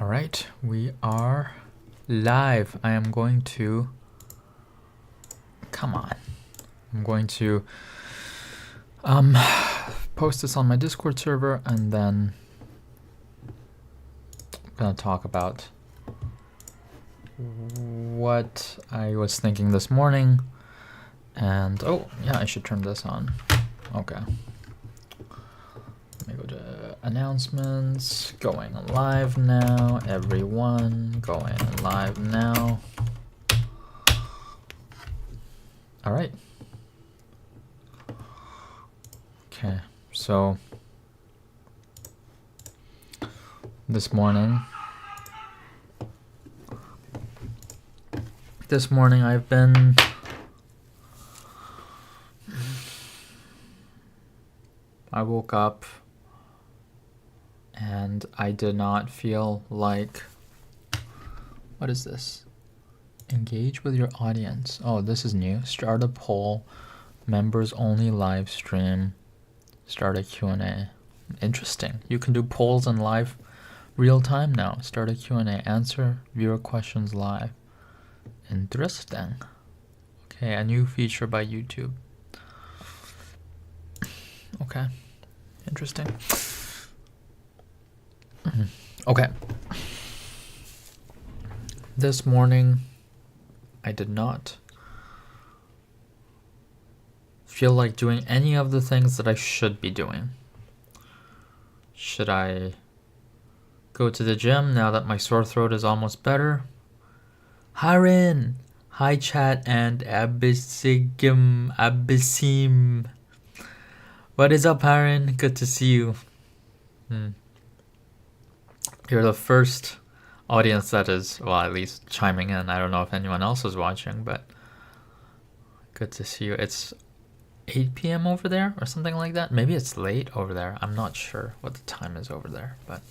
right, we are live. I am going to, I'm going to post this on my Discord server, and then I'm gonna talk about what I was thinking this morning. And oh yeah, I should turn this on. Okay, let me go to announcements. Going live now, everyone. Going live now. All right. Okay, so this morning I've been I woke up and I did not feel like, what is this? Engage with your audience. Oh, this is new. Start a poll, members only live stream, start a Q&A. Interesting. You can do polls in live real time now. Start a Q&A, answer viewer questions live. Interesting. Okay, a new feature by YouTube. Okay, interesting. Okay. This morning, I did not feel like doing any of the things that I should be doing. Should I go to the gym now that my sore throat is almost better? Harin! Hi chat and Abyssim. What is up, Harin? Good to see you. You're the first audience that is, well, at least chiming in. I don't know if anyone else is watching, but good to see you. It's 8 p.m. over there or something like that. Maybe it's late over there. I'm not sure what the time is over there, but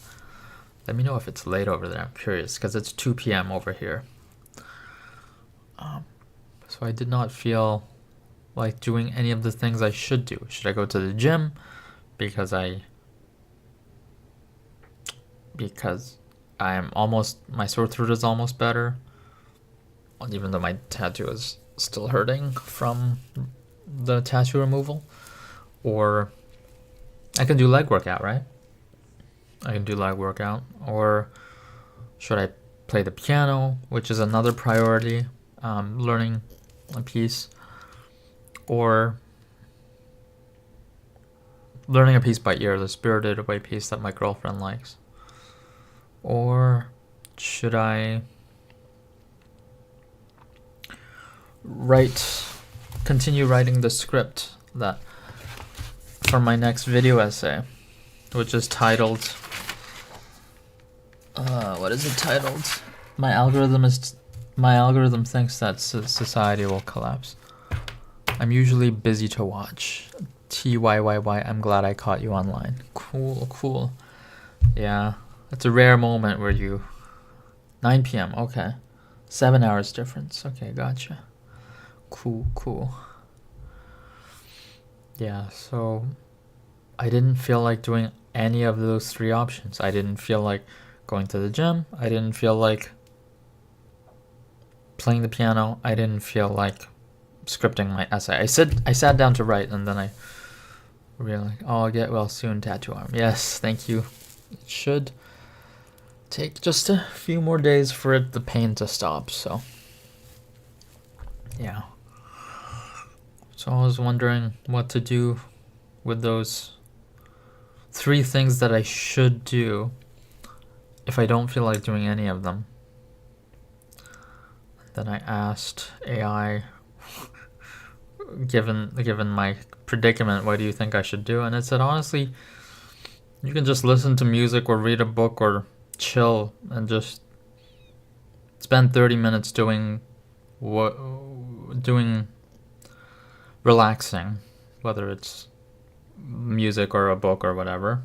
let me know if it's late over there. I'm curious because it's 2 p.m. over here. So I did not feel like doing any of the things I should do. Should I go to the gym? Because I am almost, my sore throat is almost better, even though my tattoo is still hurting from the tattoo removal. Or I can do leg workout, right? I can do leg workout. Or should I play the piano, which is another priority, learning a piece, or learning a piece by ear, the Spirited Away piece that my girlfriend likes. Or should I continue writing the script that for my next video essay, which is titled, what is it titled? My algorithm thinks that society will collapse. I'm usually busy to watch. TYYY, I'm glad I caught you online. Cool. Yeah, it's a rare moment where 9 p.m. Okay, 7 hours difference. Okay, gotcha. Cool. Yeah, so I didn't feel like doing any of those three options. I didn't feel like going to the gym. I didn't feel like playing the piano. I didn't feel like scripting my essay. I sat down to write, and then I realized, oh, I'll get well soon, tattoo arm. Yes, thank you. It should take just a few more days for the pain to stop, so yeah. So I was wondering what to do with those 3 things that I should do if I don't feel like doing any of them. Then I asked AI, given my predicament, what do you think I should do? And it said, honestly, you can just listen to music or read a book or chill and just spend 30 minutes doing relaxing, whether it's music or a book or whatever.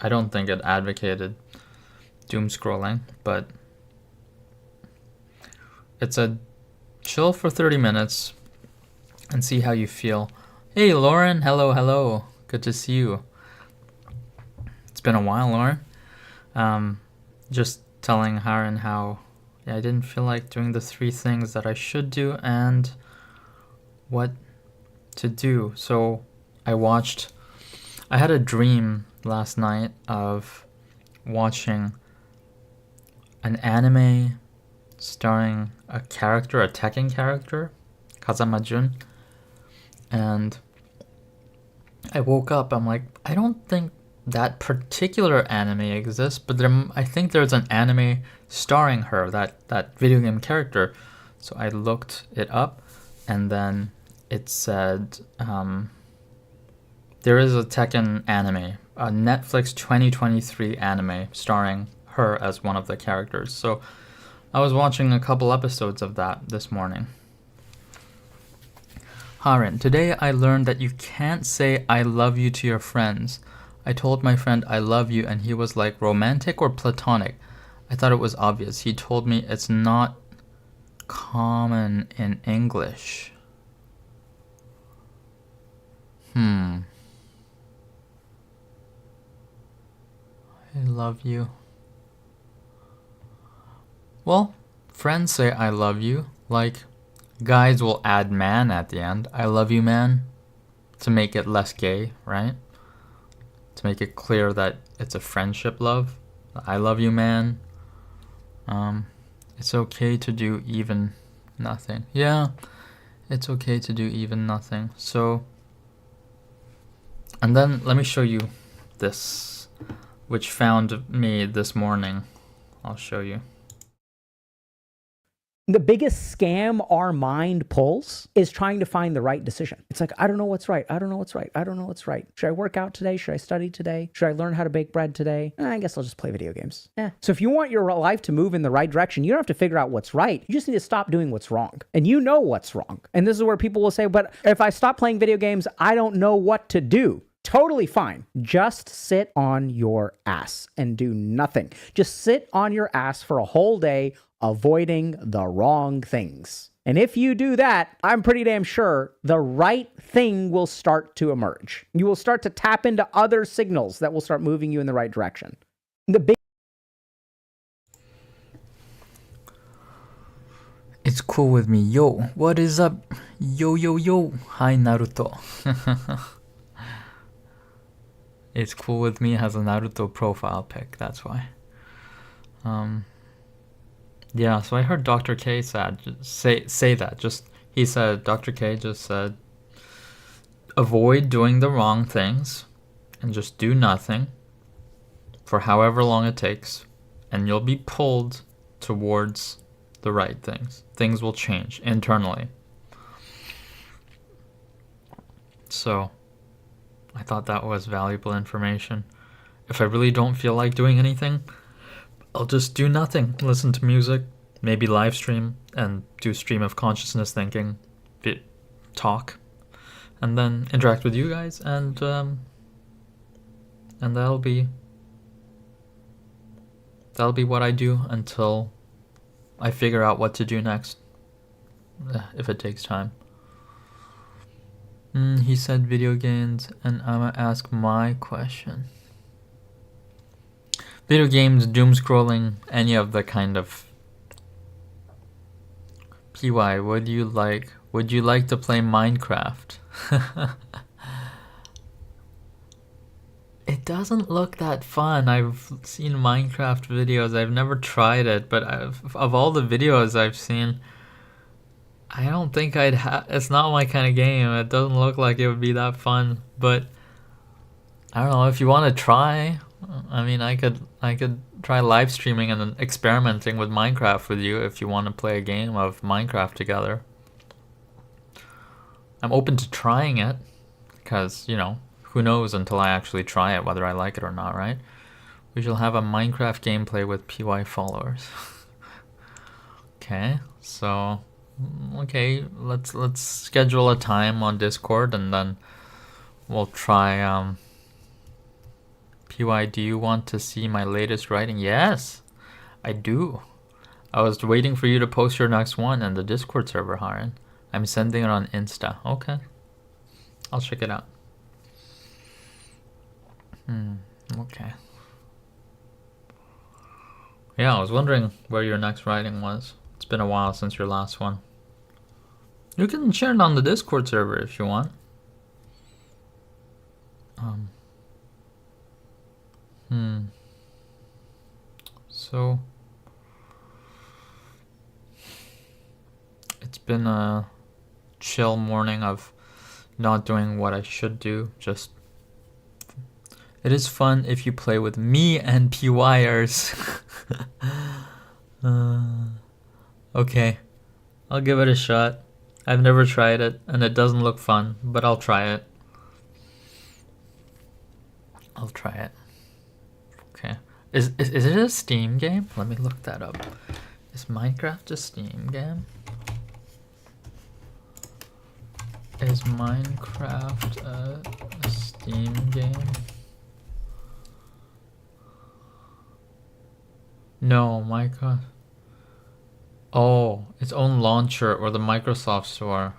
I don't think it advocated doom scrolling, but it's a chill for 30 minutes and see how you feel. Hey Lauren, hello. Good to see you. It's been a while, Lauren. Just telling Haran how I didn't feel like doing the 3 things that I should do and what to do. So I had a dream last night of watching an anime starring a Tekken character, Kazama Jun, and I woke up, I'm like, I don't think that particular anime exists, but I think there's an anime starring her, that video game character. So I looked it up, and then it said there is a Tekken anime, a Netflix 2023 anime starring her as one of the characters. So I was watching a couple episodes of that this morning. Haran, today I learned that you can't say I love you to your friends. I told my friend I love you and he was like, romantic or platonic? I thought it was obvious. He told me it's not common in English. I love you. Well, friends say I love you. Like, guys will add man at the end. I love you, man. To make it less gay, right? To make it clear that it's a friendship love. I love you, man. It's okay to do even nothing. Yeah, it's okay to do even nothing. So, and then let me show you this, which found me this morning. I'll show you. The biggest scam our mind pulls is trying to find the right decision. It's like, I don't know what's right. I don't know what's right. I don't know what's right. Should I work out today? Should I study today? Should I learn how to bake bread today? I guess I'll just play video games. So if you want your life to move in the right direction, you don't have to figure out what's right. You just need to stop doing what's wrong. And you know what's wrong. And this is where people will say, but if I stop playing video games, I don't know what to do. Totally fine. Just sit on your ass and do nothing. Just sit on your ass for a whole day, avoiding the wrong things. And if you do that, I'm pretty damn sure the right thing will start to emerge. You will start to tap into other signals that will start moving you in the right direction. It's cool with me. Yo, what is up? Yo, yo, yo. Hi, Naruto. It's cool with me has a Naruto profile pic, that's why. Yeah, so I heard Dr. K say that. He said, Dr. K just said, avoid doing the wrong things and just do nothing for however long it takes, and you'll be pulled towards the right things. Things will change internally. So I thought that was valuable information. If I really don't feel like doing anything, I'll just do nothing. Listen to music, maybe live stream and do stream of consciousness thinking, talk, and then interact with you guys, and that'll be what I do until I figure out what to do next, if it takes time. He said video games, and I'ma ask my question. Video games, doom scrolling, any of the kind of. PY, would you like to play Minecraft? It doesn't look that fun. I've seen Minecraft videos. I've never tried it, but of all the videos I've seen, I don't think it's not my kind of game. It doesn't look like it would be that fun, but I don't know, if you want to try, I mean, I could try live streaming and then experimenting with Minecraft with you if you want to play a game of Minecraft together. I'm open to trying it, because, who knows until I actually try it whether I like it or not, right? We shall have a Minecraft gameplay with PY followers. Okay, so let's schedule a time on Discord, and then we'll try. PY, do you want to see my latest writing? Yes, I do. I was waiting for you to post your next one in the Discord server, Haran. I'm sending it on Insta. Okay, I'll check it out. Okay. Yeah, I was wondering where your next writing was. It's been a while since your last one. You can share it on the Discord server if you want. So it's been a chill morning of not doing what I should do. Just it is fun if you play with me and PYers. Okay, I'll give it a shot. I've never tried it and it doesn't look fun, but I'll try it. I'll try it. Okay. Is it a Steam game? Let me look that up. Is Minecraft a Steam game? Is Minecraft a Steam game? No, Minecraft. Oh, its own launcher or the Microsoft Store.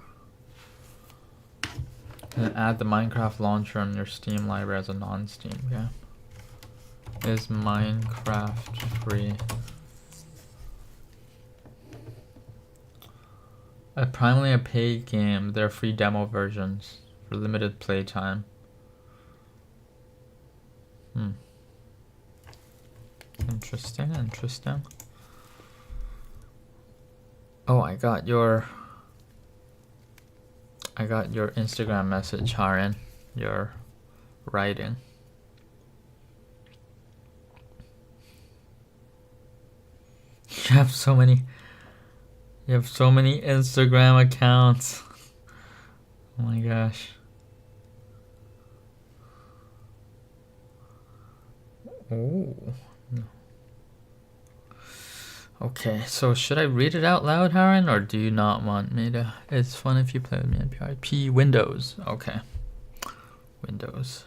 And add the Minecraft launcher in your Steam library as a non-Steam game. Is Minecraft free? Primarily a paid game. There are free demo versions for limited playtime. Interesting, interesting. Oh, I got your Instagram message, Haran. Your writing. You have so many Instagram accounts. Oh my gosh. Oh. Okay, so should I read it out loud, Haran, or do you not want me to? It's fun if you play with me in PIP. Windows. Okay. Windows.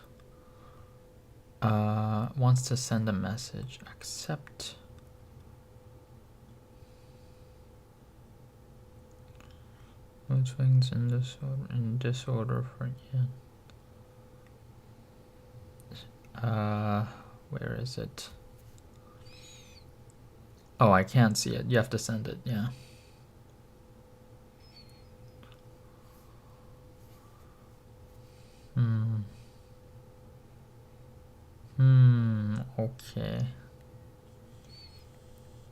Wants to send a message. Accept. Mood swings in disorder for Ian. Where is it? Oh, I can't see it. You have to send it, yeah. Okay.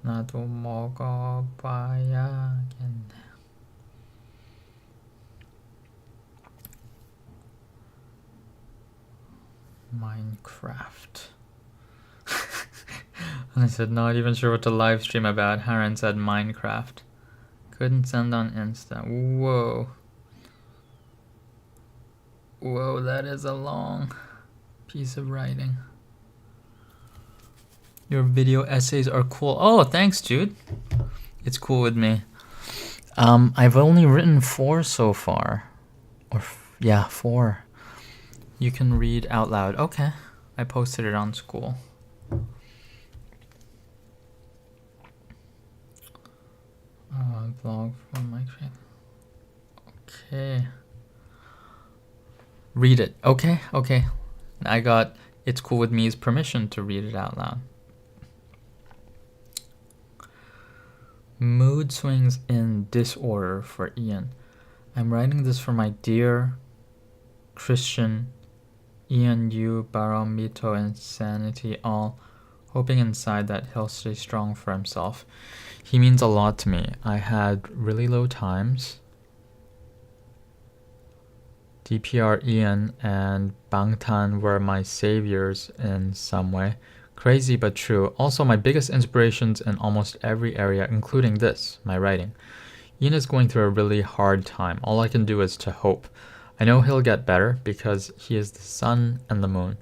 나도 먹어봐야겠네. Minecraft. I said not even sure what to live stream about. Haran said Minecraft. Couldn't send on Insta. Whoa. Whoa, that is a long piece of writing. Your video essays are cool. Oh, thanks, Jude. It's cool with me. I've only written 4 so far. Yeah, 4. You can read out loud. Okay. I posted it on school. Vlog from Minecraft. Okay. Read it. Okay, okay. I got It's Cool With Me's permission to read it out loud. Mood swings in disorder for Ian. I'm writing this for my dear Christian Ian Yu, Baro, Mito, and Sanity, all hoping inside that he'll stay strong for himself. He means a lot to me. I had really low times. DPR Ian and Bangtan were my saviors in some way. Crazy but true. Also my biggest inspirations in almost every area, including this, my writing. Ian is going through a really hard time. All I can do is to hope. I know he'll get better because he is the sun and the moon.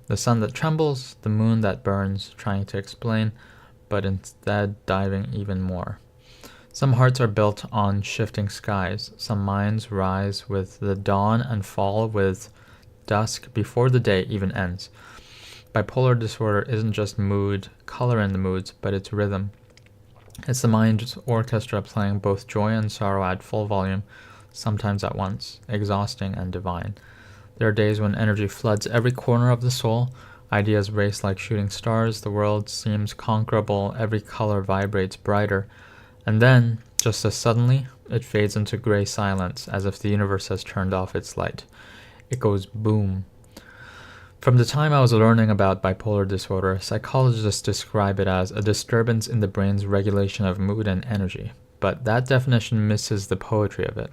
The sun that trembles, the moon that burns, trying to explain, but instead diving even more. Some hearts are built on shifting skies. Some minds rise with the dawn and fall with dusk before the day even ends. Bipolar disorder isn't just mood, color in the moods, but it's rhythm. It's the mind's orchestra playing both joy and sorrow at full volume, sometimes at once, exhausting and divine. There are days when energy floods every corner of the soul. Ideas race like shooting stars. The world seems conquerable. Every color vibrates brighter. And then, just as suddenly, it fades into gray silence, as if the universe has turned off its light. It goes boom. From the time I was learning about bipolar disorder, psychologists describe it as a disturbance in the brain's regulation of mood and energy. But that definition misses the poetry of it.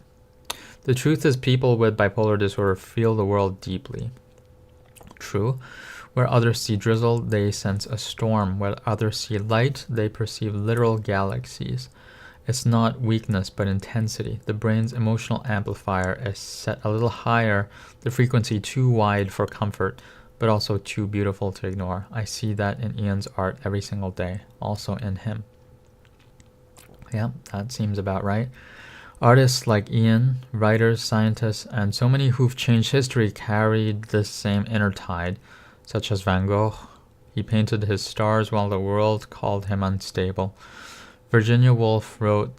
The truth is, people with bipolar disorder feel the world deeply. True. Where others see drizzle, they sense a storm. Where others see light, they perceive literal galaxies. It's not weakness, but intensity. The brain's emotional amplifier is set a little higher, the frequency too wide for comfort, but also too beautiful to ignore. I see that in Ian's art every single day, also in him. Yeah, that seems about right. Artists like Ian, writers, scientists, and so many who've changed history carried this same inner tide, such as Van Gogh. He painted his stars while the world called him unstable. Virginia Woolf wrote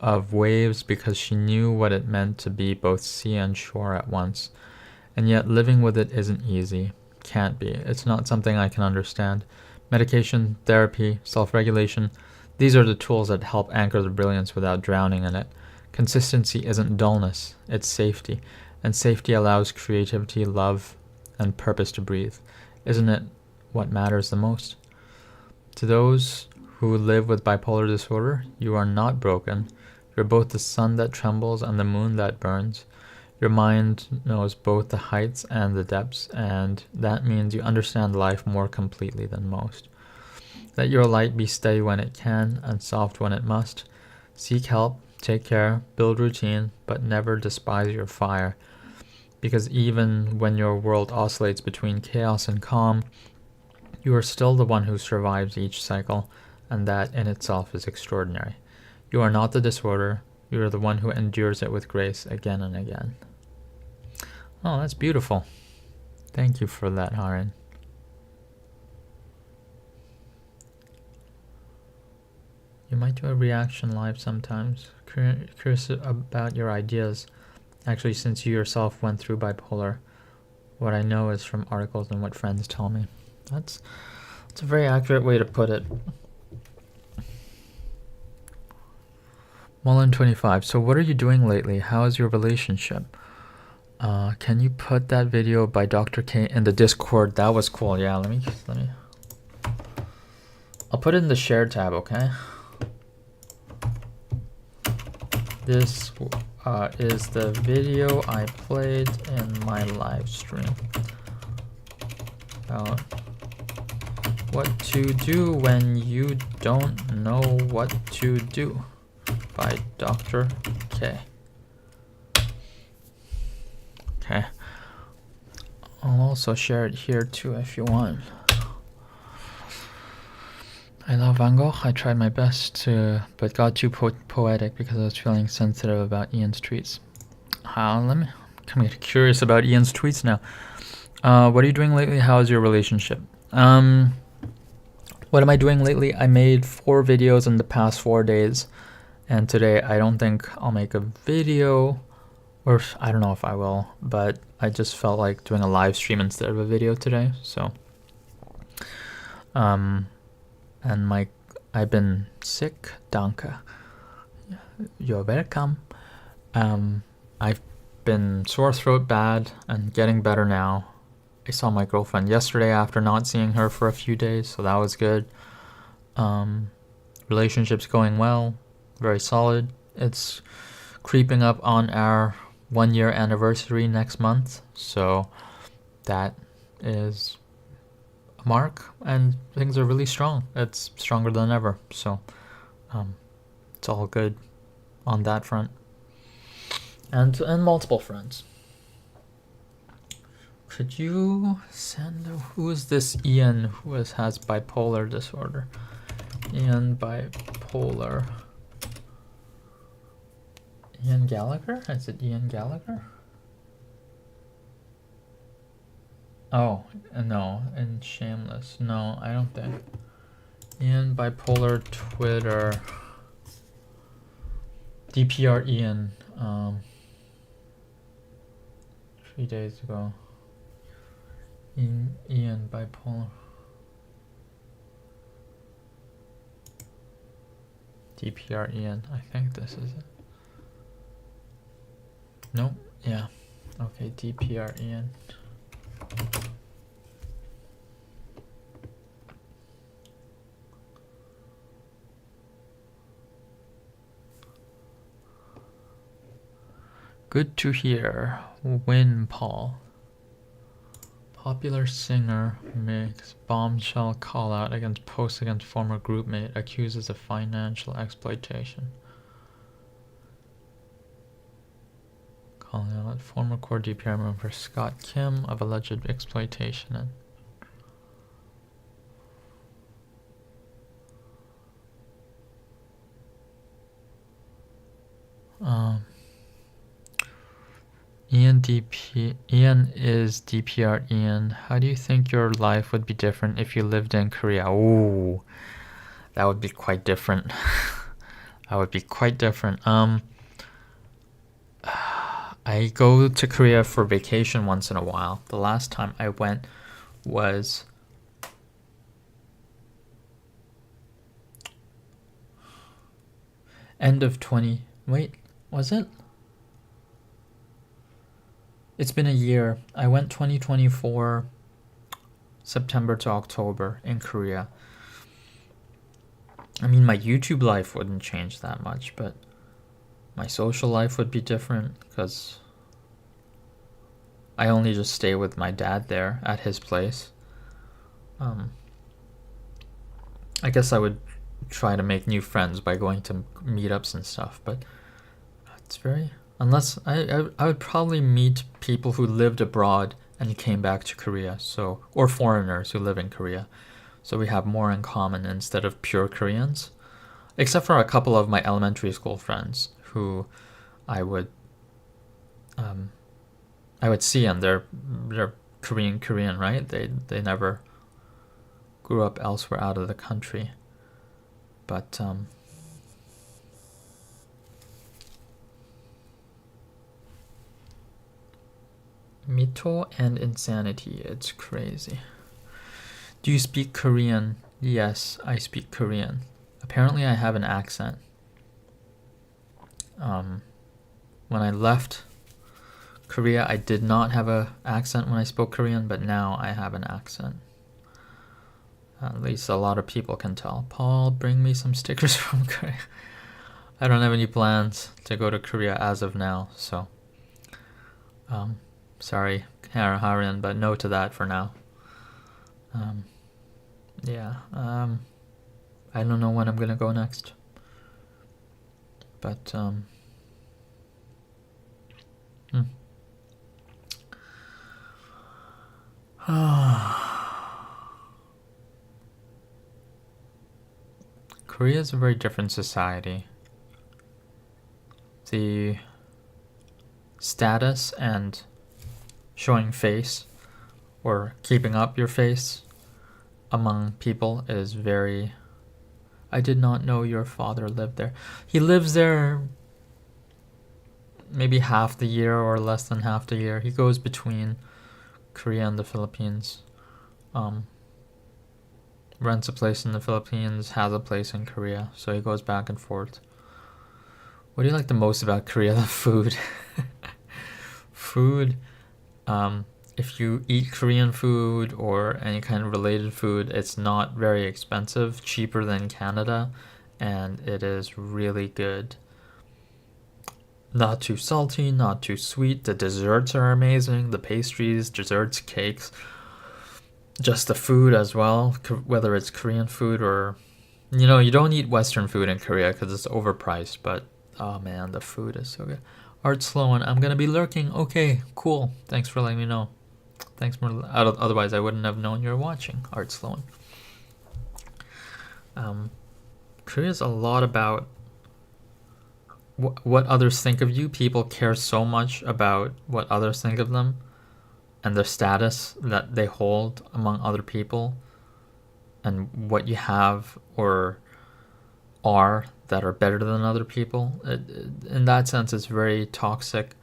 of waves because she knew what it meant to be both sea and shore at once. And yet living with it isn't easy. Can't be. It's not something I can understand. Medication, therapy, self-regulation, these are the tools that help anchor the brilliance without drowning in it. Consistency isn't dullness, it's safety. And safety allows creativity, love, and purpose to breathe. Isn't it what matters the most? To those who live with bipolar disorder, you are not broken. You're both the sun that trembles and the moon that burns. Your mind knows both the heights and the depths, and that means you understand life more completely than most. Let your light be steady when it can and soft when it must. Seek help, take care, build routine, but never despise your fire. Because even when your world oscillates between chaos and calm, you are still the one who survives each cycle, and that in itself is extraordinary. You are not the disorder, you are the one who endures it with grace again and again. Oh, that's beautiful. Thank you for that, Harin. You might do a reaction live sometimes. Curious about your ideas. Actually, since you yourself went through bipolar, what I know is from articles and what friends tell me. That's a very accurate way to put it. Mullen25. So what are you doing lately? How is your relationship? Can you put that video by Dr. K in the Discord? That was cool. Yeah, let me. I'll put it in the share tab, okay? This is the video I played in my live stream about what to do when you don't know what to do by Dr. K. Okay. I'll also share it here too if you want. I love Van Gogh. I tried my best to, but got too poetic because I was feeling sensitive about Ian's tweets. I'm kind of curious about Ian's tweets now. What are you doing lately? How's your relationship? What am I doing lately? I made 4 videos in the past 4 days, and today I don't think I'll make a video, or I don't know if I will, but I just felt like doing a live stream instead of a video today. So, and I've been sick. Danke. You're welcome. I've been sore throat bad and getting better now. I saw my girlfriend yesterday after not seeing her for a few days, so that was good. Relationship's going well, very solid. It's creeping up on our 1-year anniversary next month, so that is a mark, and things are really strong. It's stronger than ever, so it's all good on that front, and multiple fronts. Could you send who is this Ian who has bipolar disorder? Ian bipolar. Ian Gallagher? Is it Ian Gallagher? Oh, no, and Shameless. No, I don't think. Ian bipolar Twitter. DPR Ian. 3 days ago. Ian bipolar. DPR Ian. I think this is it. Nope. Yeah. Okay. DPR Ian. Good to hear. Win Paul. Popular singer makes bombshell call out against post against former groupmate, accuses of financial exploitation. Calling out former core DPR member Scott Kim of alleged exploitation and Ian is DPR Ian. How do you think your life would be different if you lived in Korea? Ooh, that would be quite different. That would be quite different. I go to Korea for vacation once in a while. The last time I went was end of 20. Wait, was it? It's been a year. I went 2024 September to October in Korea. I mean, my YouTube life wouldn't change that much, but my social life would be different because I only just stay with my dad there at his place. I guess I would try to make new friends by going to meetups and stuff, but it's very... Unless I would probably meet people who lived abroad and came back to Korea, so, or foreigners who live in Korea. So we have more in common instead of pure Koreans. Except for a couple of my elementary school friends who I would see, and they're Korean, right? They never grew up elsewhere out of the country. But Mito and insanity, it's crazy. Do you speak Korean? Yes, I speak Korean. Apparently I have an accent. When I left Korea, I did not have an accent when I spoke Korean, but now I have an accent. At least a lot of people can tell. Paul, bring me some stickers from Korea. I don't have any plans to go to Korea as of now, so sorry, Harin, but no to that for now. I don't know when I'm gonna go next, but Korea is a very different society. The status and showing face or keeping up your face among people is very... I did not know your father lived there. He lives there maybe half the year or less than half the year. He goes between Korea and the Philippines. Rents a place in the Philippines, has a place in Korea, so he goes back and forth. What do you like the most about Korea? The food. Food. If you eat Korean food or any kind of related food, it's not very expensive, cheaper than Canada, and it is really good. Not too salty, not too sweet. The desserts are amazing. The pastries, desserts, cakes. Just the food as well, whether it's Korean food or... You know, you don't eat Western food in Korea because it's overpriced, but oh man, the food is so good. Art Sloan, I'm gonna be lurking. Okay, cool. Thanks for letting me know. Thanks more. Otherwise, I wouldn't have known you're watching, Art Sloan. Korea's a lot about what others think of you. People care so much about what others think of them and the status that they hold among other people and what you have or are that are better than other people. In that sense, it's very toxic.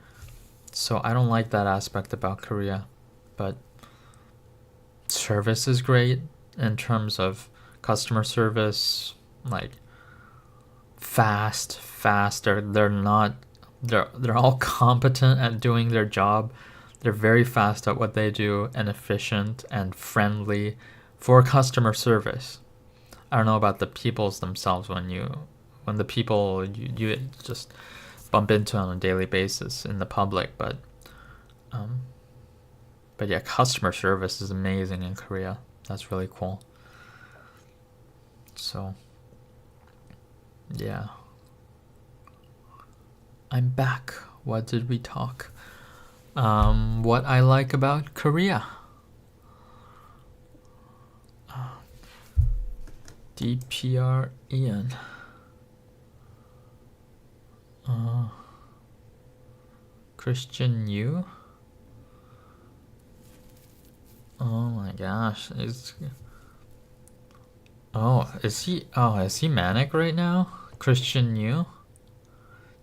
So I don't like that aspect about Korea. But service is great in terms of customer service, like fast. They're all competent at doing their job. They're very fast at what they do and efficient and friendly for customer service. I don't know about the peoples themselves when the people you just bump into on a daily basis in the public, but yeah, customer service is amazing in Korea. That's really cool. So yeah, I'm back. What did we talk? What I like about Korea. DPR Ian. Christian Yu. Oh my gosh. Is he manic right now? Christian Yu?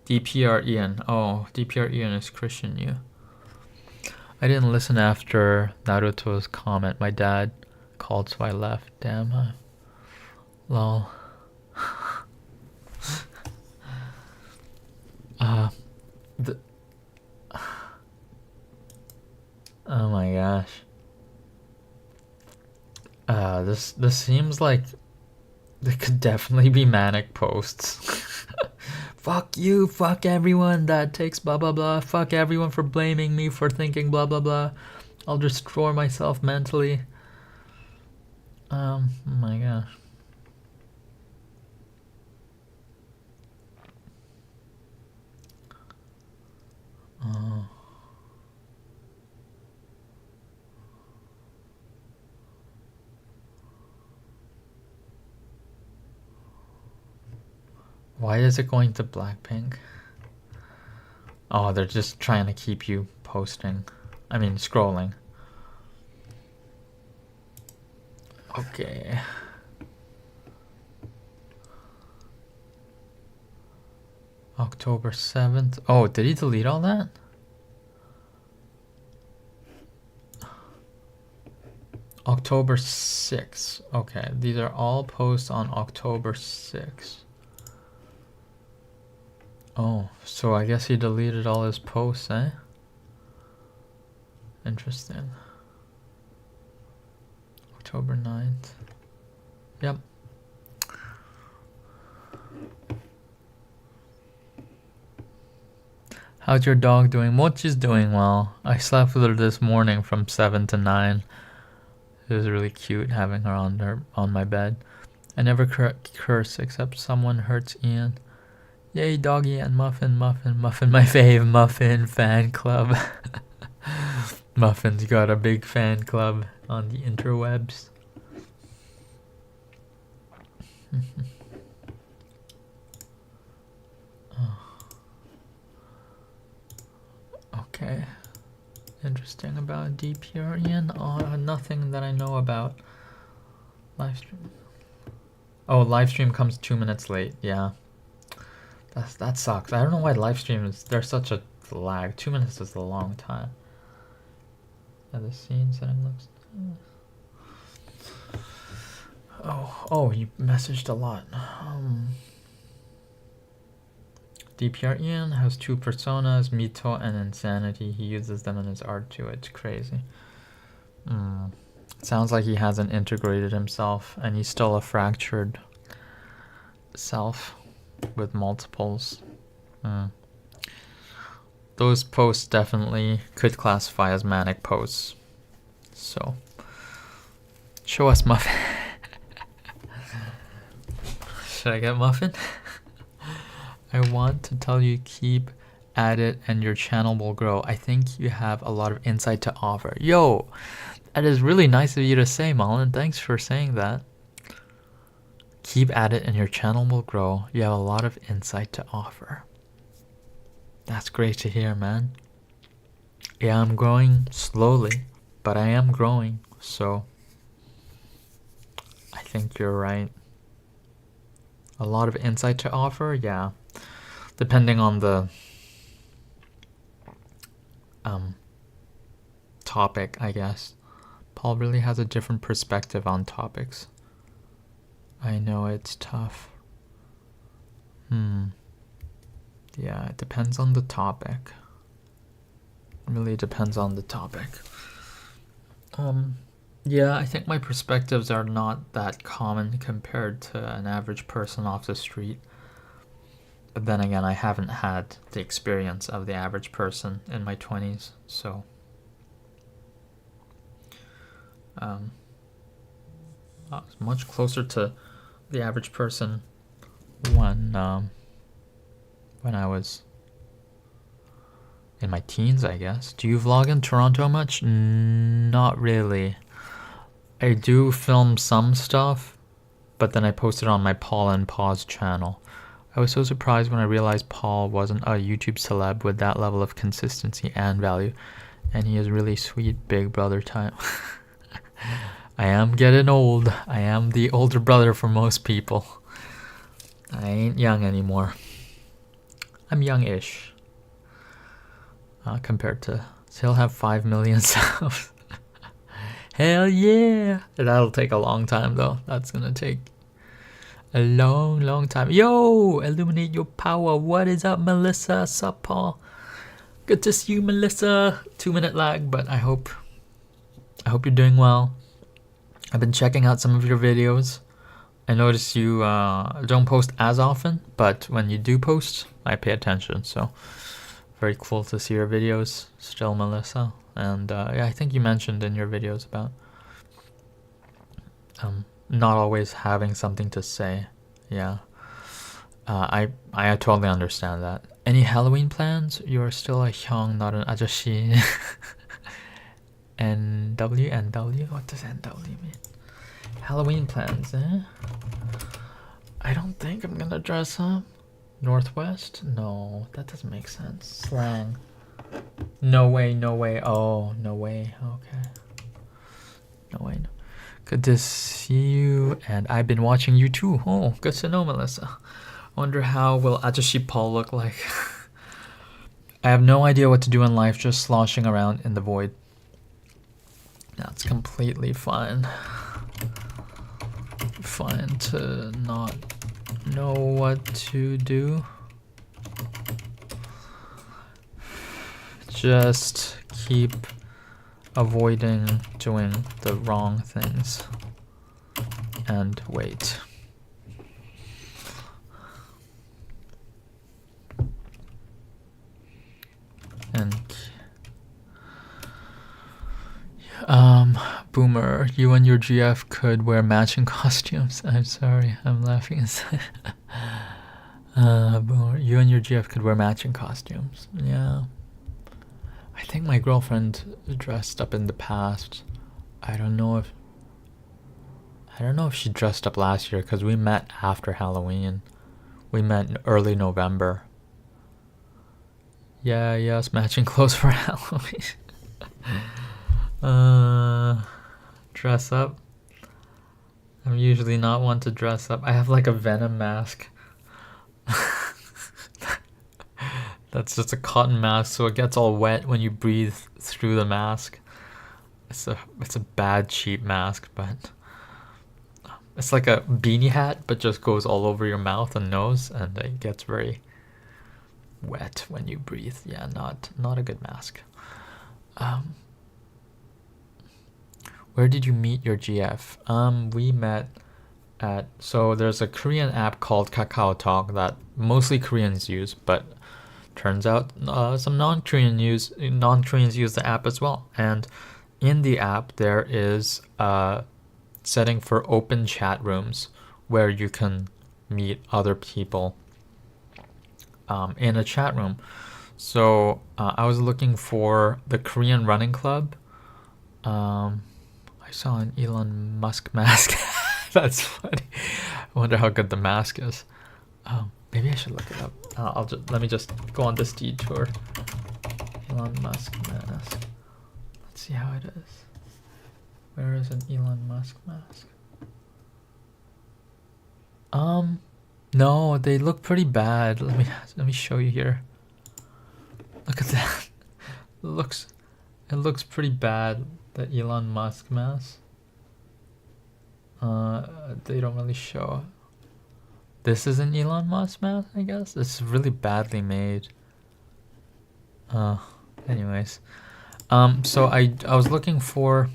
DPR Ian. Oh, DPR Ian is Christian Yu. I didn't listen after Naruto's comment. My dad called, so I left. Damn. Lol. Oh my gosh. This seems like there could definitely be manic posts. Fuck you, fuck everyone that takes blah blah blah, fuck everyone for blaming me for thinking blah blah blah. I'll destroy myself mentally. Oh my gosh. Why is it going to Blackpink? Oh, they're just trying to keep you posting. I mean, scrolling. Okay. October 7th. Oh, did he delete all that? October 6th. Okay, these are all posts on October 6th. Oh, so I guess he deleted all his posts, eh? Interesting. October 9th. Yep. How's your dog doing? Mochi's doing well. I slept with her this morning from 7 to 9. It was really cute having her on my bed. I never curse except someone hurts Ian. Yay, doggy and Muffin, my fave, Muffin fan club. Muffin's got a big fan club on the interwebs. Okay. Interesting about DPR, Ian. Oh, nothing that I know about. Livestream. Oh, livestream comes 2 minutes late. Yeah. That sucks. I don't know why live streams, there's such a lag. 2 minutes is a long time. Yeah, the scene setting looks. Oh, you messaged a lot. DPR Ian has 2 personas, Mito and Insanity. He uses them in his art too. It's crazy. Sounds like he hasn't integrated himself and he's still a fractured self with multiples. Those posts definitely could classify as manic posts. So, show us Muffin. Should I get Muffin? I want to tell you, keep at it and your channel will grow. I think you have a lot of insight to offer. Yo, that is really nice of you to say, Malin. Thanks for saying that. Keep at it and your channel will grow. You have a lot of insight to offer. That's great to hear, man. Yeah, I'm growing slowly, but I am growing, so I think you're right. A lot of insight to offer, yeah. Depending on the topic, I guess. Paul really has a different perspective on topics. I know it's tough. Yeah, it depends on the topic. It really depends on the topic. Yeah, I think my perspectives are not that common compared to an average person off the street. But then again, I haven't had the experience of the average person in my 20s, so I was much closer to the average person when I was in my teens, I guess. Do you vlog in Toronto much? Not really. I do film some stuff, but then I post it on my Paul and Pause channel. I was so surprised when I realized Paul wasn't a YouTube celeb with that level of consistency and value, and he is really sweet big brother type. I am getting old. I am the older brother for most people. I ain't young anymore. I'm young-ish. Compared to... He'll have 5 million subs. Hell yeah! That'll take a long time though. That's gonna take a long time. Yo! Illuminate your power. What is up, Melissa? Sup, Paul? Good to see you, Melissa. 2-minute lag, but I hope you're doing well. I've been checking out some of your videos. I notice you don't post as often, but when you do post, I pay attention. So very cool to see your videos still, Melissa. And yeah, I think you mentioned in your videos about not always having something to say. Yeah, I totally understand that. Any Halloween plans? You're still a young, not an ajashi. NW? What does NW mean? Halloween plans, eh? I don't think I'm gonna dress up. Northwest? No, that doesn't make sense. Slang. No way, no way. Oh, no way. Okay. No way. No. Good to see you, and I've been watching you too. Oh, good to know, Melissa. Wonder how will Ajashi Paul look like. I have no idea what to do in life, just sloshing around in the void. That's completely fine. Fine to not know what to do. Just keep avoiding doing the wrong things and wait. And Boomer, you and your GF could wear matching costumes. I'm sorry, I'm laughing inside. Boomer, you and your GF could wear matching costumes. Yeah. I think my girlfriend dressed up in the past. I don't know if she dressed up last year because we met after Halloween. We met in early November. Yeah, yes, matching clothes for Halloween. Dress up. I'm usually not one to dress up. I have like a Venom mask. That's just a cotton mask, so it gets all wet when you breathe through the mask. It's a bad cheap mask, but it's like a beanie hat, but just goes all over your mouth and nose, and it gets very wet when you breathe. Yeah, not a good mask. Where did you meet your GF? We met at, so there's a Korean app called Kakao Talk that mostly Koreans use, but turns out some non-Koreans use the app as well. And in the app there is a setting for open chat rooms where you can meet other people in a chat room. So I was looking for the Korean Running Club. I saw an Elon Musk mask. That's funny. I wonder how good the mask is. Maybe I should look it up. Let me just go on this detour. Elon Musk mask. Let's see how it is. Where is an Elon Musk mask? No, they look pretty bad. Let me show you here. Look at that. Looks It looks pretty bad, the Elon Musk mask. They don't really show. This is an Elon Musk mask, I guess. It's really badly made. Anyways. So I was looking for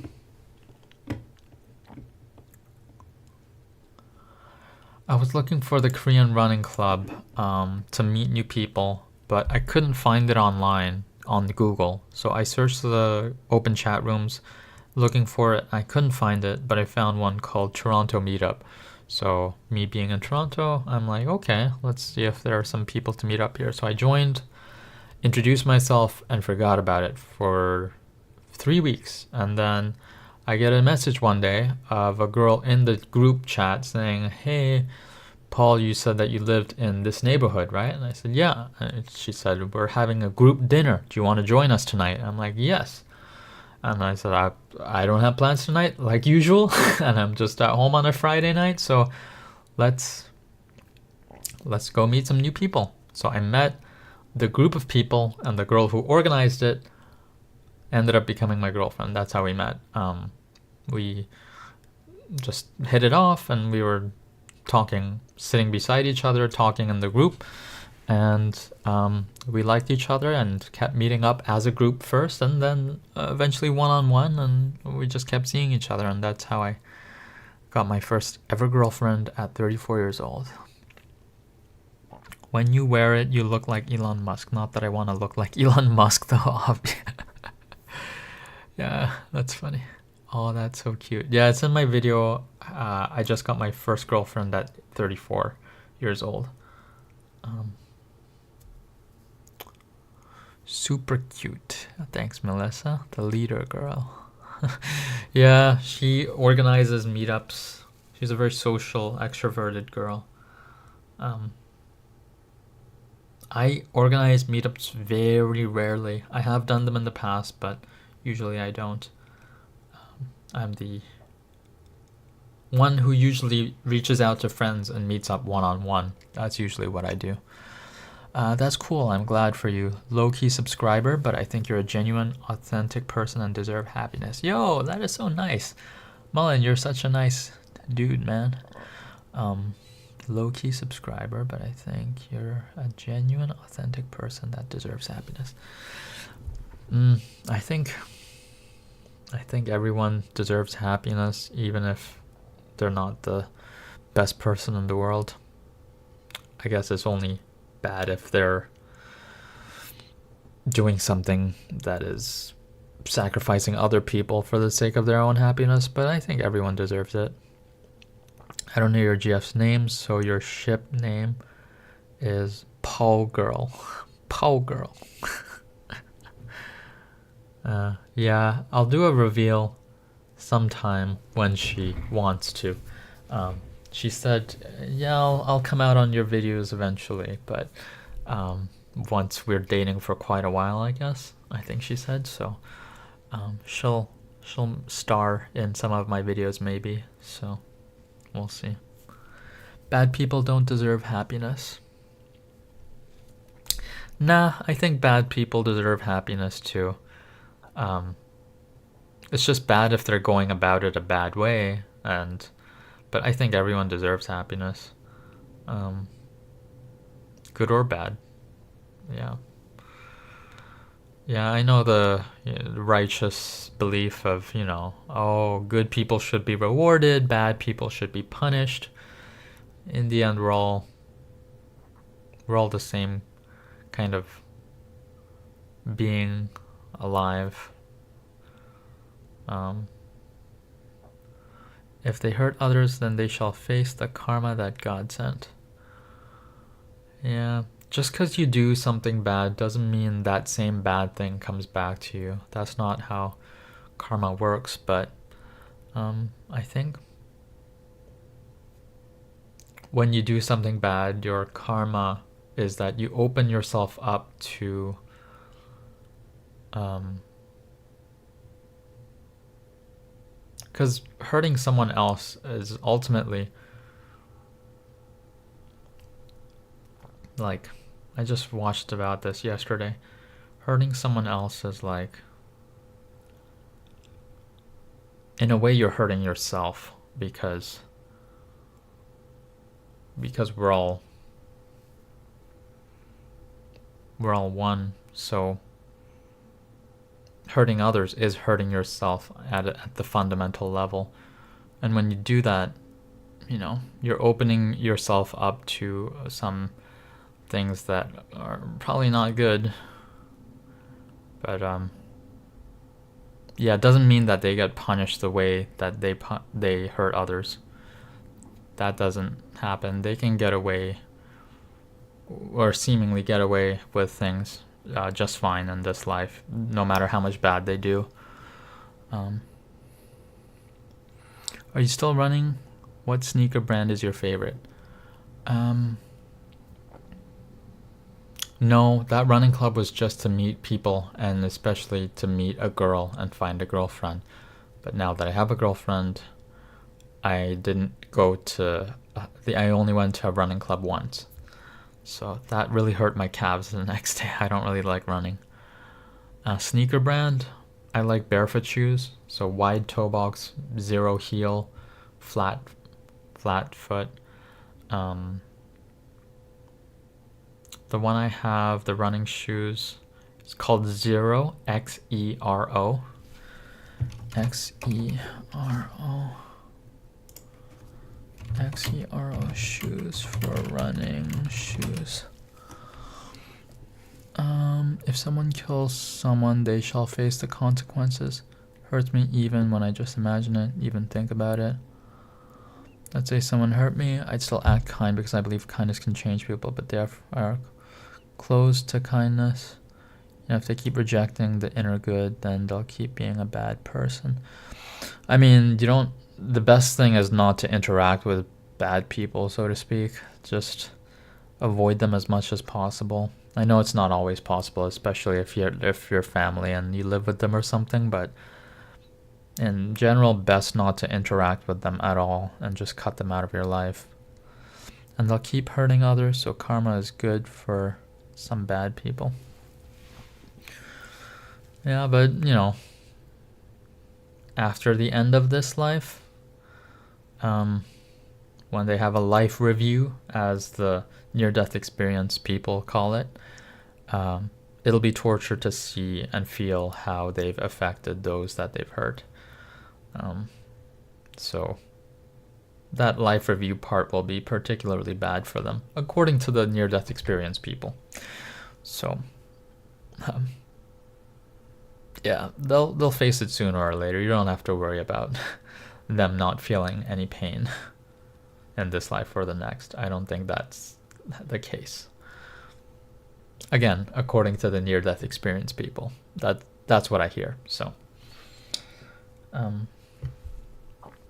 the Korean running club to meet new people, but I couldn't find it online on Google. So I searched the open chat rooms looking for it. I couldn't find it, but I found one called Toronto Meetup. So me being in Toronto, I'm like, okay, let's see if there are some people to meet up here. So I joined, introduced myself, and forgot about it for 3 weeks. And then I get a message one day of a girl in the group chat saying, hey, Paul, you said that you lived in this neighborhood, right? And I said, yeah. And she said, we're having a group dinner. Do you want to join us tonight? And I'm like, yes. And I said, I don't have plans tonight, like usual. And I'm just at home on a Friday night. So let's go meet some new people. So I met the group of people, and the girl who organized it ended up becoming my girlfriend. That's how we met. We just hit it off, and we were talking, sitting beside each other, talking in the group, and we liked each other and kept meeting up as a group first, and then eventually one-on-one, and we just kept seeing each other, and that's how I got my first ever girlfriend at 34 years old. When you wear it, you look like Elon Musk. Not that I want to look like Elon Musk, though. Yeah, that's funny. Oh, that's so cute. Yeah, it's in my video. I just got my first girlfriend at 34 years old. Super cute. Thanks, Melissa, the leader girl. Yeah, she organizes meetups. She's a very social, extroverted girl. I organize meetups very rarely. I have done them in the past, but usually I don't. I'm the one who usually reaches out to friends and meets up one-on-one. That's usually what I do. That's cool. I'm glad for you. Low-key subscriber, but I think you're a genuine, authentic person and deserve happiness. Yo, that is so nice. Mullen, you're such a nice dude, man. Low-key subscriber, but I think you're a genuine, authentic person that deserves happiness. I think everyone deserves happiness, even if they're not the best person in the world. I guess it's only bad if they're doing something that is sacrificing other people for the sake of their own happiness, but I think everyone deserves it. I don't know your GF's name, so your ship name is Paul Girl. Paul Girl. Yeah, I'll do a reveal sometime when she wants to. She said, yeah, I'll come out on your videos eventually, but once we're dating for quite a while, I guess, I think she said. So she'll star in some of my videos maybe, so we'll see. Bad people don't deserve happiness. Nah, I think bad people deserve happiness too. It's just bad if they're going about it a bad way, but I think everyone deserves happiness, good or bad. Yeah, I know the righteous belief of, oh, good people should be rewarded, bad people should be punished. In the end, we're all the same kind of being alive. If they hurt others, then they shall face the karma that God sent. Yeah, just because you do something bad doesn't mean that same bad thing comes back to you. That's not how karma works, but I think when you do something bad, your karma is that you open yourself up to because hurting someone else is ultimately, like, I just watched about this yesterday. Hurting someone else is like in a way you're hurting yourself because we're all one. So hurting others is hurting yourself at the fundamental level. And when you do that, you're opening yourself up to some things that are probably not good. But yeah, it doesn't mean that they get punished the way that they hurt others. That doesn't happen. They can get away, or seemingly get away with things just fine in this life, no matter how much bad they do. Are you still running? What sneaker brand is your favorite? No, that running club was just to meet people, and especially to meet a girl and find a girlfriend. But now that I have a girlfriend, I didn't go to I only went to a running club once. So that really hurt my calves the next day. I don't really like running. Sneaker brand, I like barefoot shoes. So wide toe box, zero heel, flat foot. The one I have, the running shoes, it's called Xero, Xero. Xero. Xero shoes for running shoes. If someone kills someone, they shall face the consequences. Hurts me even when I just imagine it, even think about it. Let's say someone hurt me, I'd still act kind because I believe kindness can change people, but they are closed to kindness. If they keep rejecting the inner good, then they'll keep being a bad person. I mean, the best thing is not to interact with bad people, so to speak. Just avoid them as much as possible. I know it's not always possible, especially if you're family and you live with them or something, but in general, best not to interact with them at all and just cut them out of your life. And they'll keep hurting others, so karma is good for some bad people. Yeah, but after the end of this life, when they have a life review, as the near-death experience people call it, it'll be torture to see and feel how they've affected those that they've hurt. So that life review part will be particularly bad for them, according to the near-death experience people. So, yeah, they'll face it sooner or later. You don't have to worry about them not feeling any pain in this life or the next. I don't think that's the case. Again, according to the near-death experience people, that's what I hear. So,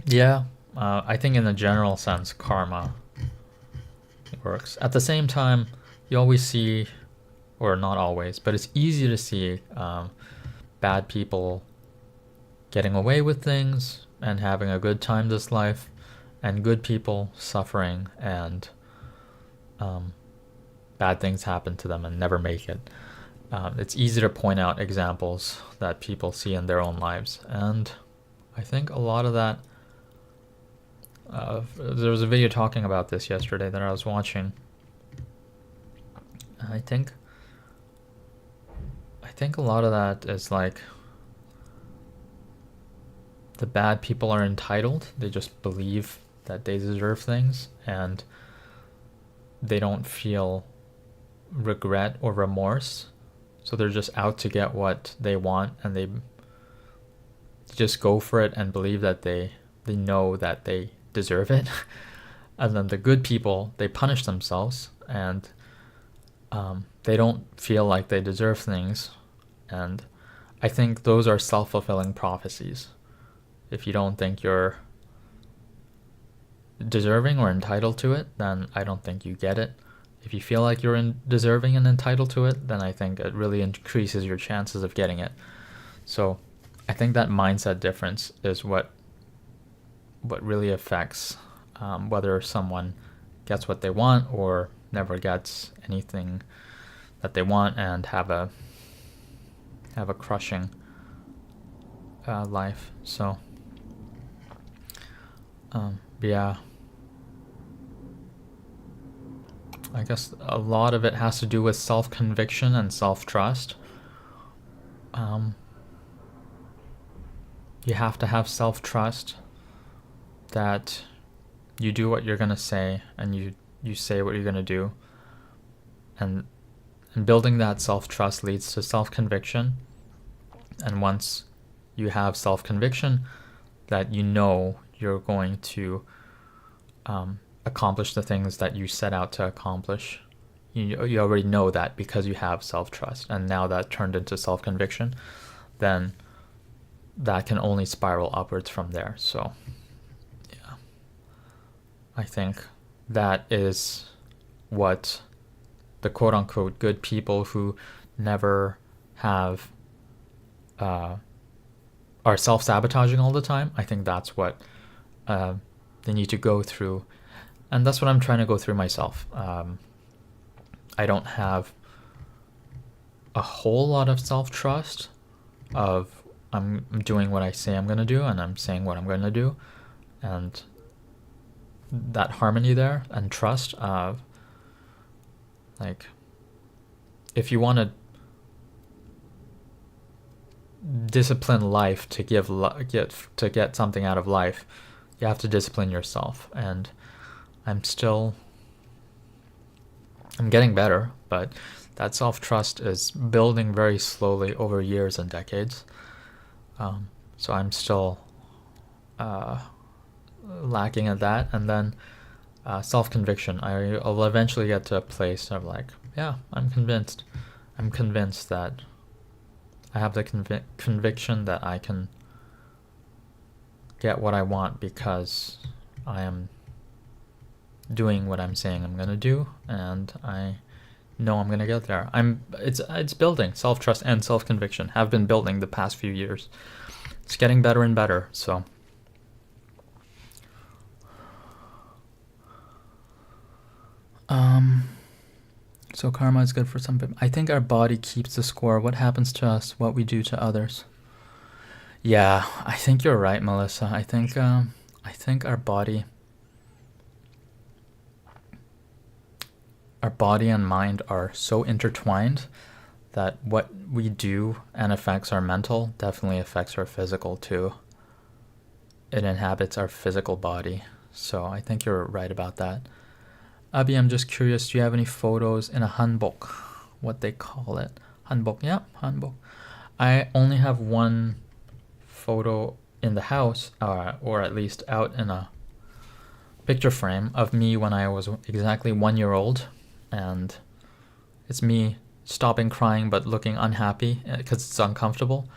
yeah, I think in a general sense, karma works. At the same time, you always see, or not always, but it's easy to see bad people getting away with things and having a good time this life, and good people suffering and bad things happen to them and never make it. It's easy to point out examples that people see in their own lives, and I think a lot of that, there was a video talking about this yesterday that I was watching. I think a lot of that is like the bad people are entitled. They just believe that they deserve things, and they don't feel regret or remorse. So they're just out to get what they want, and they just go for it and believe that they know that they deserve it. And then the good people, they punish themselves, and they don't feel like they deserve things. And I think those are self-fulfilling prophecies. If you don't think you're deserving or entitled to it, then I don't think you get it. If you feel like you're deserving and entitled to it, then I think it really increases your chances of getting it. So I think that mindset difference is what really affects whether someone gets what they want or never gets anything that they want and have a crushing life. So Yeah. I guess a lot of it has to do with self-conviction and self-trust. You have to have self-trust that you do what you're gonna say, and you say what you're gonna do, and building that self-trust leads to self-conviction. And once you have self-conviction that you know you're going to accomplish the things that you set out to accomplish, you already know that because you have self-trust, and now that turned into self-conviction, then that can only spiral upwards from there. So yeah, I think that is what the quote-unquote good people who never have are self-sabotaging all the time, I think that's what they need to go through, and that's what I'm trying to go through myself. I don't have a whole lot of self-trust of I'm doing what I say I'm going to do, and I'm saying what I'm going to do, and that harmony there and trust of, like, if you want to discipline life to get something out of life, you have to discipline yourself. And I'm getting better, but that self-trust is building very slowly over years and decades. So I'm still lacking at that. And then self-conviction, I'll eventually get to a place of like, yeah, I'm convinced that I have the conviction that I can get what I want because I am doing what I'm saying I'm gonna do, and I know I'm gonna get there. It's building self-trust and self-conviction. Have been building the past few years. It's getting better and better. So so karma is good for some people. I think our body keeps the score. What happens to us, what we do to others. Yeah, I think you're right, Melissa. I think our body and mind are so intertwined that what we do and affects our mental definitely affects our physical too. It inhabits our physical body. So I think you're right about that. Abby, I'm just curious, do you have any photos in a hanbok? What they call it. Hanbok, yeah, hanbok. I only have one photo in the house, or at least out in a picture frame of me when I was exactly 1 year old. And it's me stopping crying but looking unhappy because it's uncomfortable.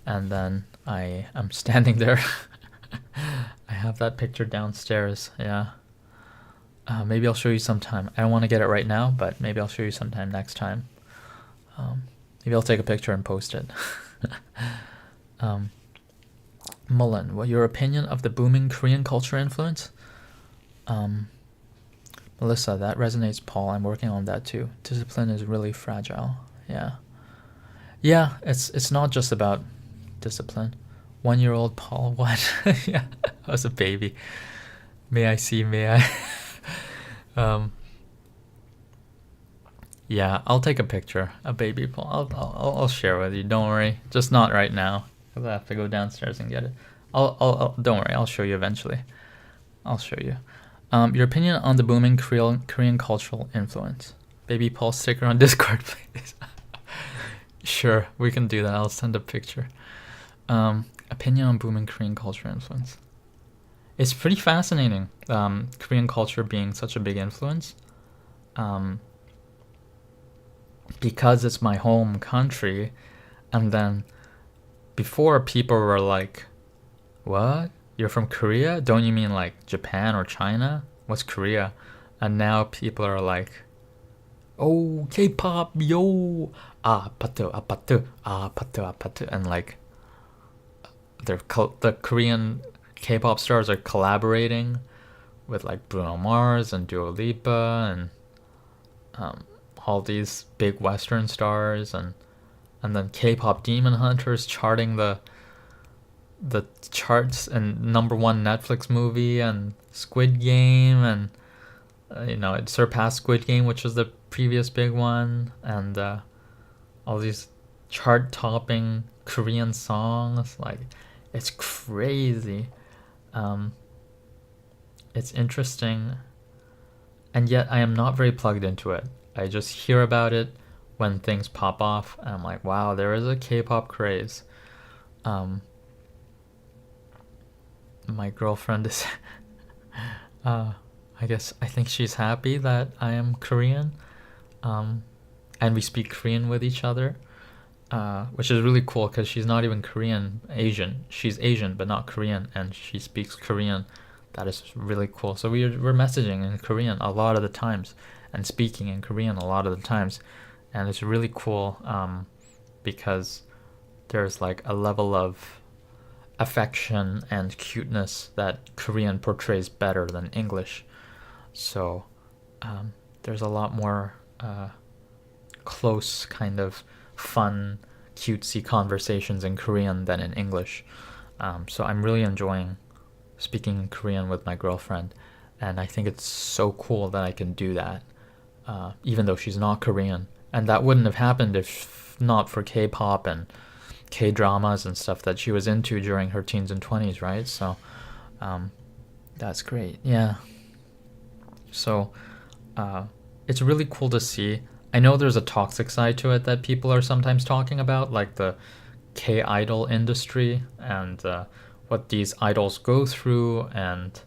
And then I am standing there. I have that picture downstairs, yeah. Maybe I'll show you sometime. I don't want to get it right now, but maybe I'll show you sometime next time. Maybe I'll take a picture and post it. Mullen, what your opinion of the booming Korean culture influence? Melissa, that resonates, Paul. I'm working on that too. Discipline is really fragile. Yeah. Yeah, it's not just about discipline. 1 year old Paul, what? Yeah, I was a baby. May I? Yeah, I'll take a picture. A baby Paul. I'll share with you. Don't worry. Just not right now. I have to go downstairs and get it. I'll don't worry. I'll show you eventually. I'll show you. Your opinion on the booming Korean cultural influence. Baby Paul sticker on Discord, please. Sure, we can do that. I'll send a picture. Opinion on booming Korean culture influence. It's pretty fascinating. Korean culture being such a big influence. Because it's my home country, and then before people were like, what? You're from Korea? Don't you mean like Japan or China? What's Korea? And now people are like, oh, K-pop, yo, 아파트, and like the Korean K-pop stars are collaborating with like Bruno Mars and Dua Lipa and all these big Western stars, and then K-pop Demon Hunters charting the the charts and #1 Netflix movie and Squid Game, and it surpassed Squid Game, which was the previous big one, and all these chart-topping Korean songs. Like, it's crazy. It's interesting, and yet I am not very plugged into it. I just hear about it when things pop off, and I'm like, wow, there is a K-pop craze. My girlfriend is I think she's happy that I am Korean, and we speak Korean with each other, which is really cool because she's not even Korean, Asian. She's Asian but not Korean, and she speaks Korean. That is really cool. So we're messaging in Korean a lot of the times and speaking in Korean a lot of the times, and it's really cool because there's like a level of affection and cuteness that Korean portrays better than English. So there's a lot more close, kind of fun, cutesy conversations in Korean than in English. So I'm really enjoying speaking Korean with my girlfriend, and I think it's so cool that I can do that, even though she's not Korean. And that wouldn't have happened if not for K-pop and K-dramas and stuff that she was into during her teens and 20s, right? So that's great. Yeah. So it's really cool to see. I know there's a toxic side to it that people are sometimes talking about, like the K-idol industry and what these idols go through, and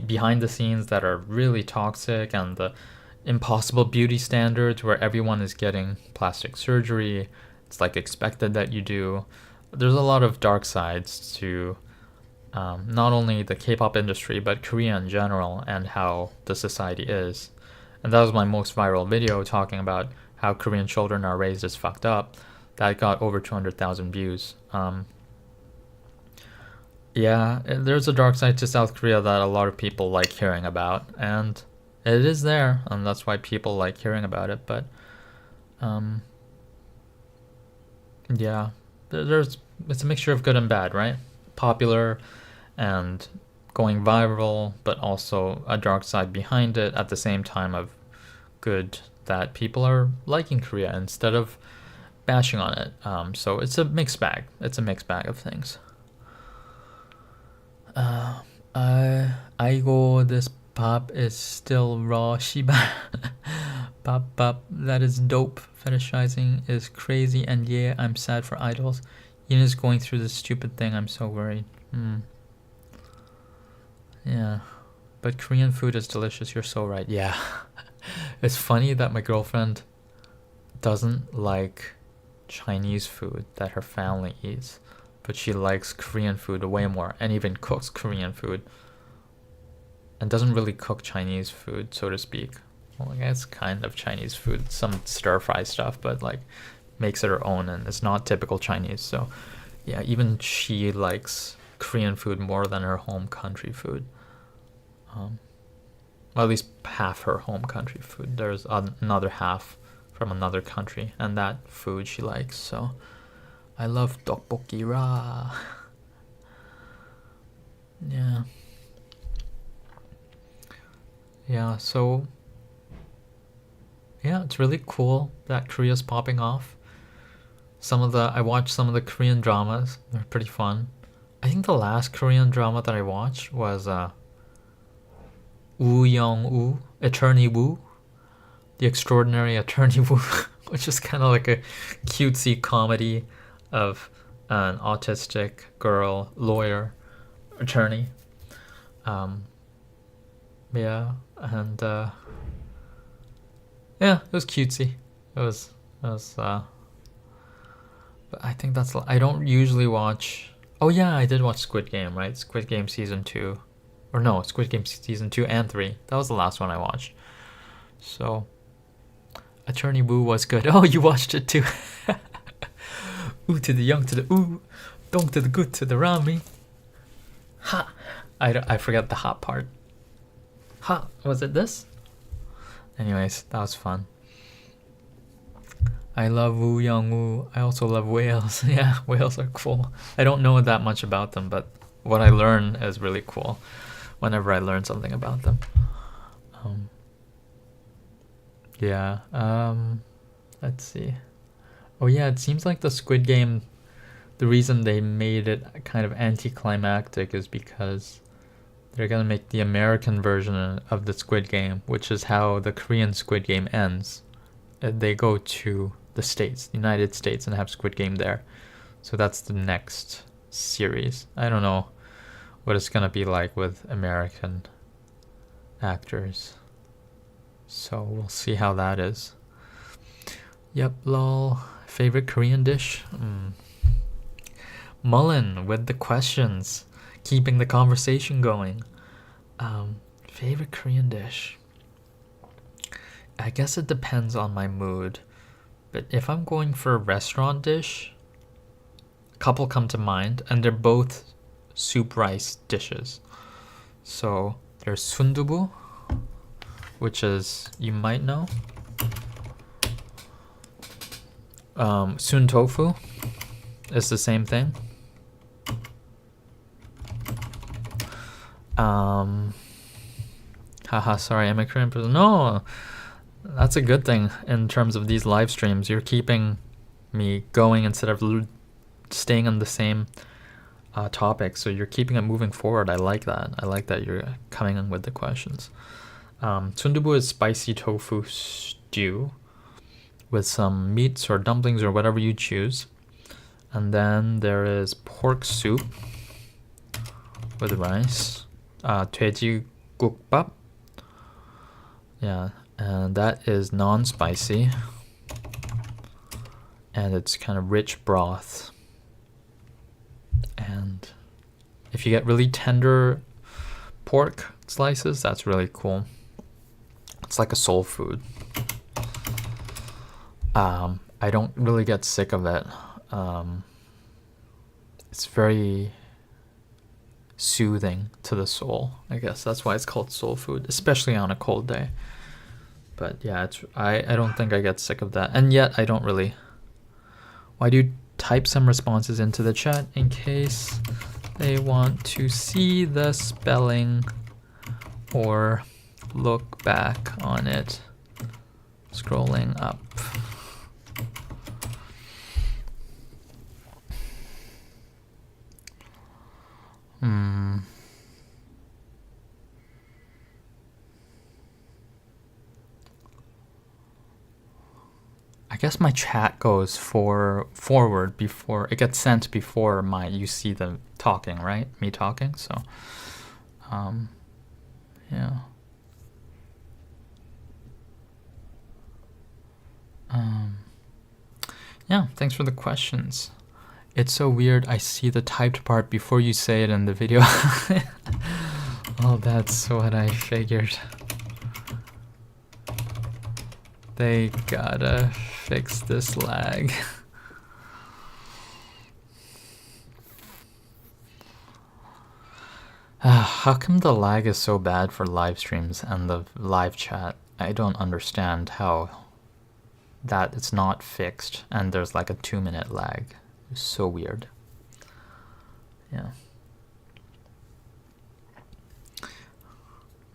behind the scenes that are really toxic, and the impossible beauty standards where everyone is getting plastic surgery. It's like expected that you do. There's a lot of dark sides to not only the K-pop industry but Korea in general, and how the society is. And that was my most viral video, talking about how Korean children are raised as fucked up. That got over 200,000 views. Yeah, there's a dark side to South Korea that a lot of people like hearing about, and it is there, and that's why people like hearing about it. But yeah, it's a mixture of good and bad, right? Popular and going viral, but also a dark side behind it at the same time of good, that people are liking Korea instead of bashing on it. So it's a mixed bag. It's a mixed bag of things. Aigo, this pop is still raw. Shiba. Pop, that is dope. Fetishizing is crazy, and yeah, I'm sad for idols. Yin is going through this stupid thing. I'm so worried. Yeah, but Korean food is delicious. You're so right. Yeah. It's funny that my girlfriend doesn't like Chinese food that her family eats, but she likes Korean food way more, and even cooks Korean food, and doesn't really cook Chinese food, so to speak. Well, I guess kind of Chinese food, some stir-fry stuff, but like makes it her own, and it's not typical Chinese. So yeah, even she likes Korean food more than her home country food. Well, at least half her home country food. There's another half from another country, and that food she likes. So I love tteokbokki ra. Yeah, so yeah, it's really cool that Korea's popping off. I watched some of the Korean dramas. They're pretty fun. I think the last Korean drama that I watched was Woo Young-woo, Attorney Woo, The Extraordinary Attorney Woo, which is kind of like a cutesy comedy of an autistic girl lawyer attorney. Yeah, and yeah, it was cutesy. It was but I think that's. I don't usually watch. Oh yeah, I did watch Squid Game, right? Squid Game season 2, or no, Squid Game season 2 and 3. That was the last one I watched. So, Attorney Woo was good. Oh, you watched it too. Ooh to the young to the ooh, dong to the good to the rami. Ha! I forgot the hot part. Ha! Was it this? Anyways, that was fun. I love Woo Young Woo. I also love whales. Yeah, whales are cool. I don't know that much about them, but what I learn is really cool whenever I learn something about them. Yeah, let's see. Oh yeah, it seems like the Squid Game, the reason they made it kind of anticlimactic is because they're gonna make the American version of the Squid Game, which is how the Korean Squid Game ends. They go to the States, the United States, and have Squid Game there. So that's the next series. I don't know what it's gonna be like with American actors. So we'll see how that is. Yep, lol. Favorite Korean dish? Mullen with the questions, keeping the conversation going. Favorite Korean dish? I guess it depends on my mood. But if I'm going for a restaurant dish, a couple come to mind, and they're both soup rice dishes. So there's sundubu, which is, you might know, sun tofu is the same thing. Haha, sorry, I'm a Korean person. No, that's a good thing in terms of these live streams. You're keeping me going instead of staying on the same topic. So you're keeping it moving forward. I like that. I like that you're coming in with the questions. Sundubu is spicy tofu stew with some meats or dumplings or whatever you choose. And then there is pork soup with rice. 돼지국밥. Yeah, and that is non-spicy. And it's kind of rich broth. And if you get really tender pork slices, that's really cool. It's like a soul food. I don't really get sick of it. It's very soothing to the soul. I guess that's why it's called soul food, especially on a cold day. But yeah, I don't think I get sick of that. And yet I don't really. Why do you type some responses into the chat in case they want to see the spelling or look back on it? Scrolling up. I guess my chat goes forward before it gets sent before you see the talking, right? Me talking. So, yeah. Yeah. Thanks for the questions. It's so weird. I see the typed part before you say it in the video. Oh, that's what I figured. They gotta fix this lag. How come the lag is so bad for live streams and the live chat? I don't understand how that it's not fixed and there's like a 2-minute lag. It's so weird. Yeah.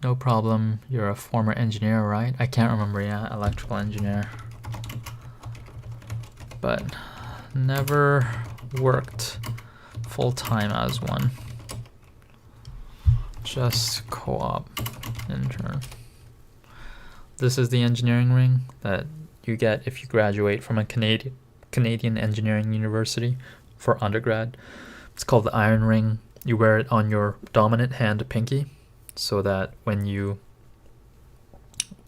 No problem. You're a former engineer, right? I can't remember. Yeah, electrical engineer. But never worked full-time as one. Just co-op intern. This is the engineering ring that you get if you graduate from a Canadian engineering university for undergrad. It's called the iron ring. You wear it on your dominant hand, pinky, so that when you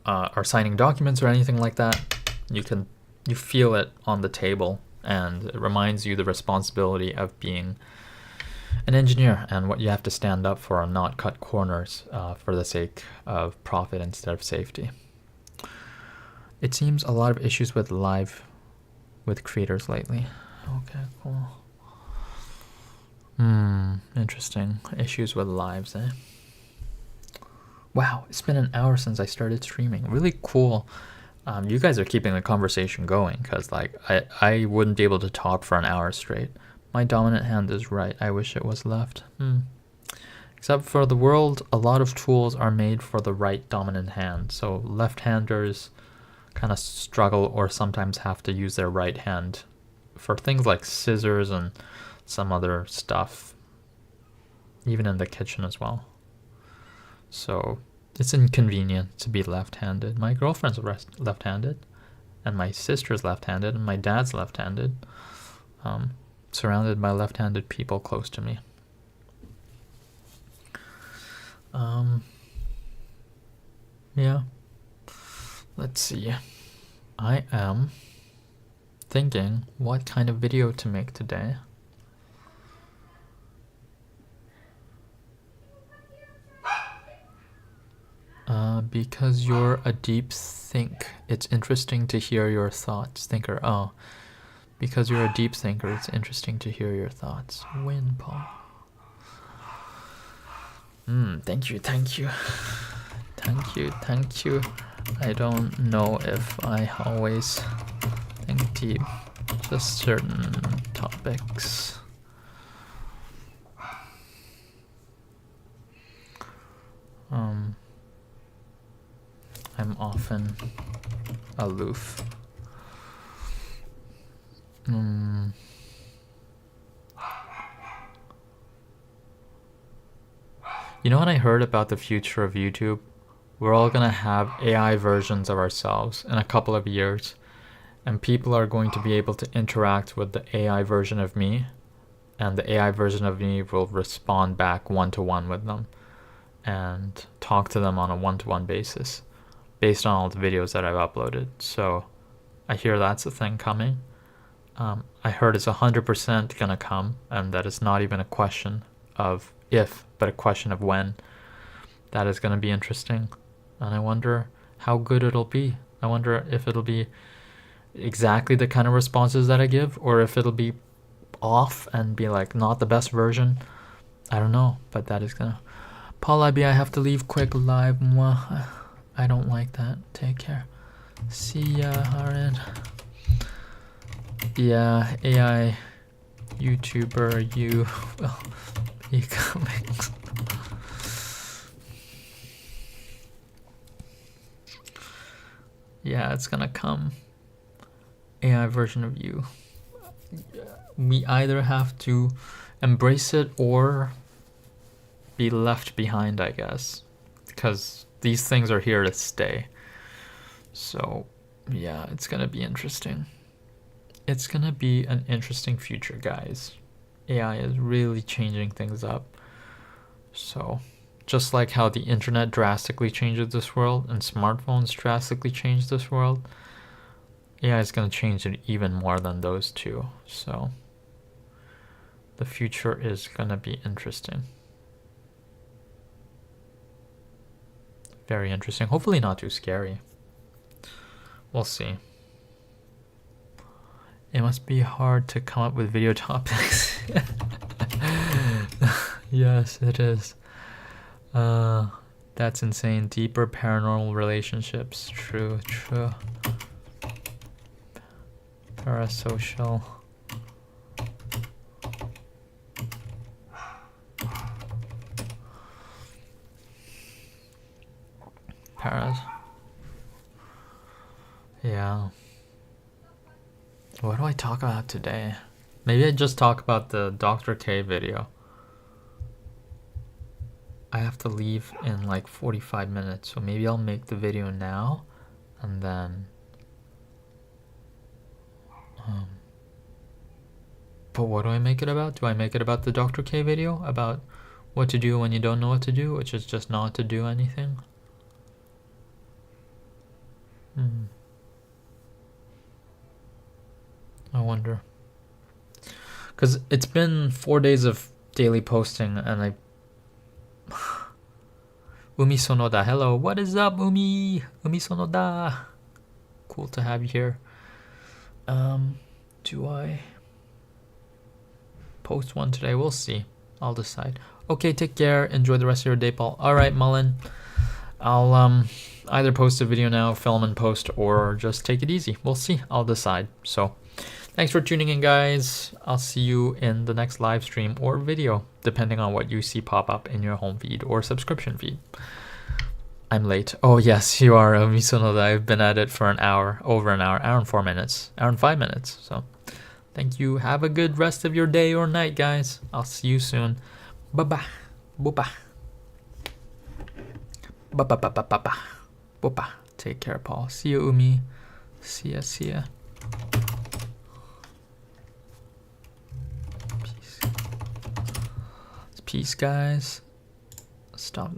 are signing documents or anything like that, you feel it on the table, and it reminds you the responsibility of being an engineer and what you have to stand up for and not cut corners for the sake of profit instead of safety. It seems a lot of issues with creators lately. Okay, cool. Interesting. Issues with lives, eh? Wow, it's been an hour since I started streaming. Really cool. You guys are keeping the conversation going, because like I wouldn't be able to talk for an hour straight. My dominant hand is right. I wish it was left. Except for the world, a lot of tools are made for the right dominant hand. So left-handers kind of struggle or sometimes have to use their right hand for things like scissors and some other stuff, even in the kitchen as well. So it's inconvenient to be left-handed. My girlfriend's left-handed, and my sister's left-handed, and my dad's left-handed. Surrounded by left-handed people close to me. Yeah. Let's see. I am thinking what kind of video to make today. Because you're a deep think, it's interesting to hear your thoughts. Thinker. Oh, because you're a deep thinker, it's interesting to hear your thoughts. Win, Paul. Thank you. I don't know if I always think deep, just certain topics. I'm often aloof. You know what I heard about the future of YouTube? We're all gonna have AI versions of ourselves in a couple of years, and people are going to be able to interact with the AI version of me, and the AI version of me will respond back one-to-one with them and talk to them on a one-to-one basis based on all the videos that I've uploaded. So I hear that's a thing coming. I heard it's 100% gonna come, and that it's not even a question of if, but a question of when. That is gonna be interesting, and I wonder how good it'll be. I wonder if it'll be exactly the kind of responses that I give, or if it'll be off and be like not the best version. I don't know, but that is gonna. Paul IB, I have to leave quick live. Mwah. I don't like that. Take care. See ya, Aaron. Yeah, AI YouTuber, you will be coming. Yeah, it's gonna come. AI version of you. We either have to embrace it or be left behind, I guess, because these things are here to stay. So yeah, it's gonna be interesting. It's gonna be an interesting future, guys. AI is really changing things up. So just like how the internet drastically changes this world and smartphones drastically change this world, AI is going to change it even more than those two. So the future is going to be interesting. Very interesting. Hopefully not too scary. We'll see. It must be hard to come up with video topics. Yes, it is. That's insane. Deeper paranormal relationships. True. Parasocial. Yeah. What do I talk about today? Maybe I just talk about the Dr. K video. I have to leave in like 45 minutes, so maybe I'll make the video now and then but what do I make it about? Do I make it about the Dr. K video? About what to do when you don't know what to do, which is just not to do anything? I wonder. Because it's been 4 days of daily posting and I... Umi Sonoda, hello. What is up, Umi? Umi Sonoda. Cool to have you here. Do I post one today? We'll see. I'll decide. Okay, take care. Enjoy the rest of your day, Paul. All right, Mullen. I'll either post a video now, film and post, or just take it easy. We'll see. I'll decide. So thanks for tuning in, guys. I'll see you in the next live stream or video, depending on what you see pop up in your home feed or subscription feed. I'm late. Oh yes, you are, Misonoda. I've been at it for an hour, over an hour and 4 minutes, hour and 5 minutes. So thank you. Have a good rest of your day or night, guys. I'll see you soon. Bye-bye. Bye-bye. Bye-bye. Bye-bye. Take care, Paul. See you, Umi. See ya, see ya. Peace, guys. Stop.